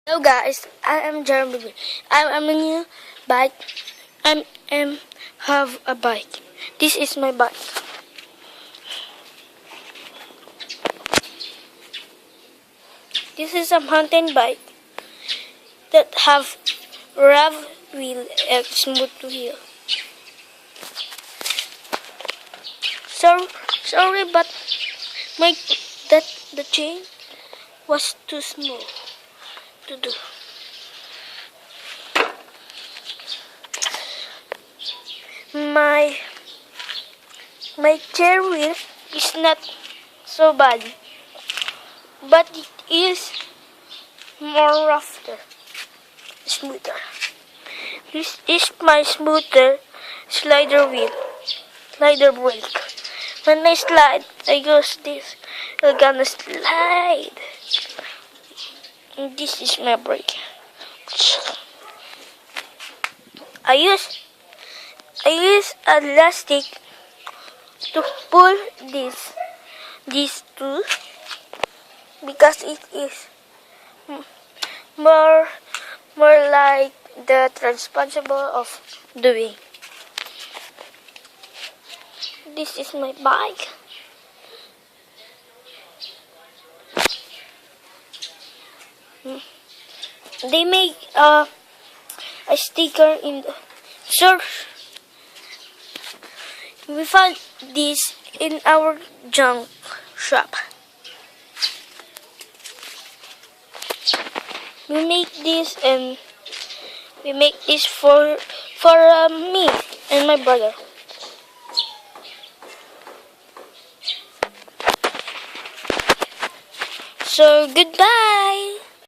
Hello guys, I am Jeremy. I am a new bike. I am have a bike. This is my bike. This is a mountain bike that have rev wheel and smooth wheel. Sorry, but the chain was too small to do. My chair wheel is not so bad, but it is more rougher, smoother. This is my smoother slider brake. When I slide, I use this. I'm gonna slide. And this is my brake. I use elastic to pull these two because it is more like the responsible of doing. This is my bike. They make a sticker in the search. We found this in our junk shop. We make this for me and my brother. So goodbye.